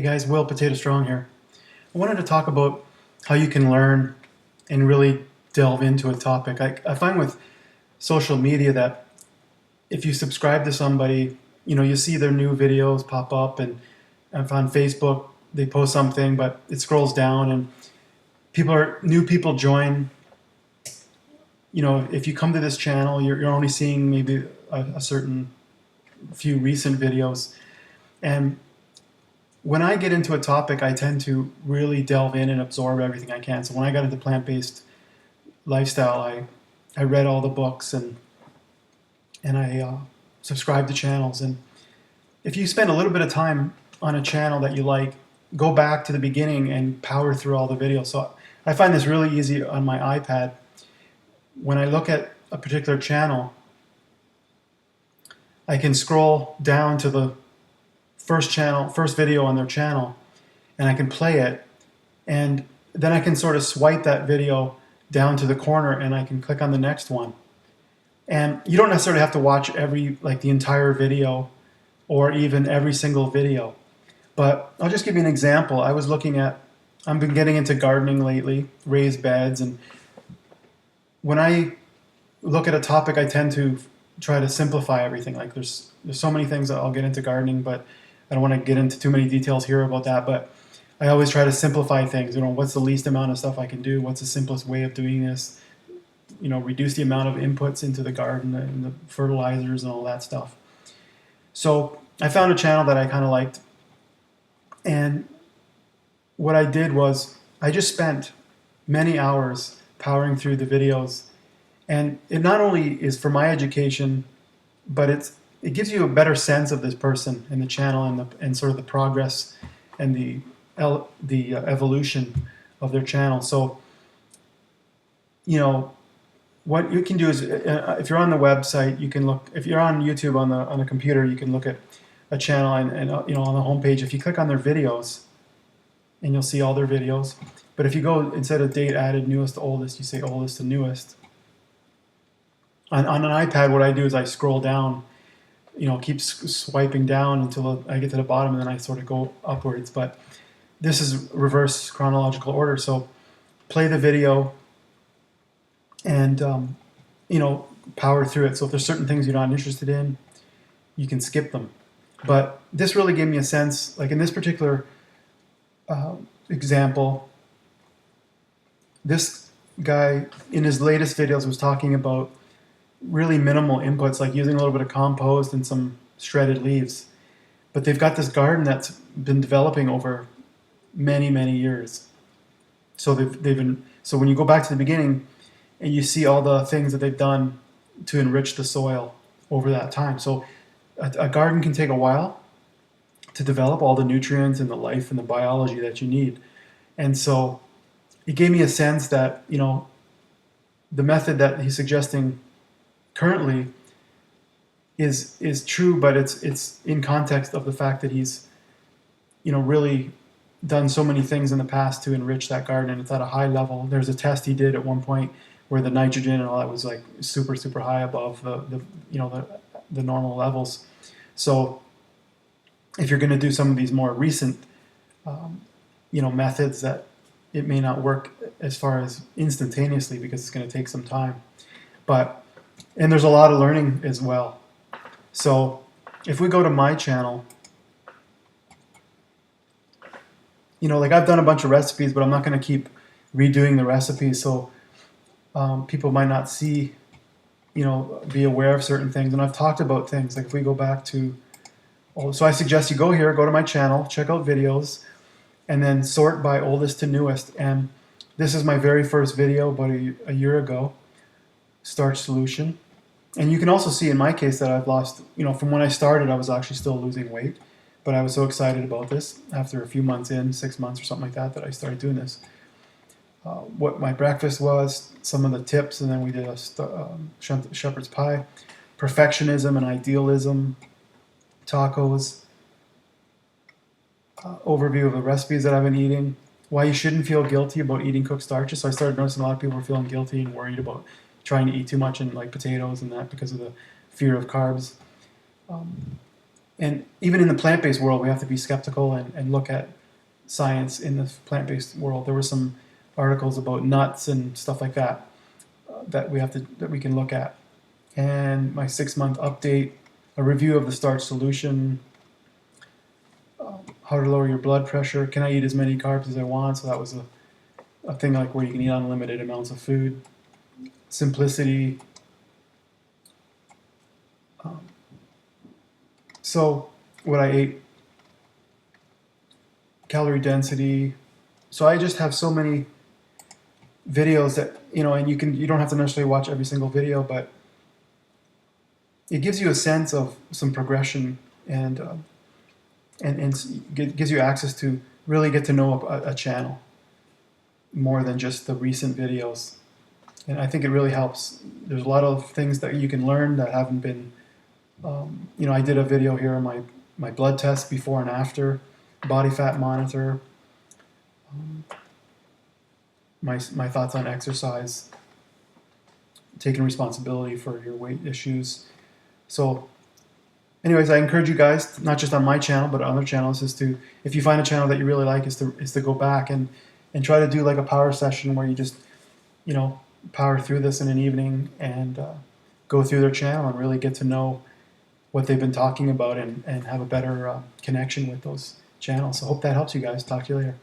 guys, Will Potato Strong here. I wanted to talk about how you can learn and really delve into a topic. I find with social media that if you subscribe to somebody, you see their new videos pop up, and if on Facebook they post something, but it scrolls down and new people join. If you come to this channel, you're only seeing maybe a certain few recent videos. And when I get into a topic, I tend to really delve in and absorb everything I can. So when I got into plant-based lifestyle, I read all the books and I subscribed to channels. And if you spend a little bit of time on a channel that you like, go back to the beginning and power through all the videos. So I find this really easy on my iPad. When I look at a particular channel, I can scroll down to the first video on their channel, and I can play it, and then I can sort of swipe that video down to the corner and I can click on the next one. And you don't necessarily have to watch the entire video or even every single video. But I'll just give you an example. I've been getting into gardening lately, raised beds, and when I look at a topic, I tend to try to simplify everything. Like there's so many things that I'll get into gardening, but I don't want to get into too many details here about that. But I always try to simplify things. What's the least amount of stuff I can do? What's the simplest way of doing this? Reduce the amount of inputs into the garden and the fertilizers and all that stuff. So I found a channel that I kind of liked. And what I did was I just spent many hours powering through the videos. And it not only is for my education, but it gives you a better sense of this person and the channel and sort of the progress and the evolution of their channel. So, what you can do is, if you're on the website, you can look. If you're on YouTube on the computer, you can look at a channel and on the homepage. If you click on their videos, and you'll see all their videos. But if you go, instead of date added, newest to oldest, you say oldest to newest. On an iPad, what I do is I scroll down, keep swiping down until I get to the bottom, and then I sort of go upwards. But this is reverse chronological order. So play the video and, power through it. So if there's certain things you're not interested in, you can skip them. But this really gave me a sense, like in this particular example, this guy in his latest videos was talking about really minimal inputs, like using a little bit of compost and some shredded leaves. But they've got this garden that's been developing over many, many years. So so when you go back to the beginning and you see all the things that they've done to enrich the soil over that time. So a garden can take a while to develop all the nutrients and the life and the biology that you need. And so it gave me a sense that, the method that he's suggesting currently is true, but it's in context of the fact that he's, really done so many things in the past to enrich that garden, and it's at a high level. There's a test he did at one point where the nitrogen and all that was like super, super high above the normal levels. So if you're going to do some of these more recent, methods, that it may not work as far as instantaneously because it's going to take some time. And there's a lot of learning as well. So if we go to my channel, I've done a bunch of recipes, but I'm not going to keep redoing the recipes. So people might not see, be aware of certain things. And I've talked about things like if we go back to, so I suggest you go to my channel, check out videos, and then sort by oldest to newest. And this is my very first video about a year ago, Starch solution. And you can also see in my case that I've lost, from when I started, I was actually still losing weight. But I was so excited about this after a few months 6 months or something like that I started doing this. What my breakfast was, some of the tips, and then we did a shepherd's pie, perfectionism and idealism, tacos, overview of the recipes that I've been eating, why you shouldn't feel guilty about eating cooked starches. So I started noticing a lot of people were feeling guilty and worried about trying to eat too much in like potatoes and that because of the fear of carbs. And even in the plant-based world, we have to be skeptical and look at science in the plant-based world. There were some articles about nuts and stuff like that that we can look at. And my 6-month update, a review of the starch solution, how to lower your blood pressure, can I eat as many carbs as I want? So that was a thing like where you can eat unlimited amounts of food. Simplicity. So what I ate, calorie density. So I just have so many videos that, and you don't have to necessarily watch every single video, but it gives you a sense of some progression and gives you access to really get to know a channel more than just the recent videos. And I think it really helps. There's a lot of things that you can learn that haven't been, I did a video here on my blood test before and after, body fat monitor, my thoughts on exercise, taking responsibility for your weight issues. So anyways, I encourage you guys, not just on my channel, but on other channels, if you find a channel that you really like, is to go back and try to do like a power session where you just, power through this in an evening and go through their channel and really get to know what they've been talking about and have a better connection with those channels. So hope that helps you guys. Talk to you later.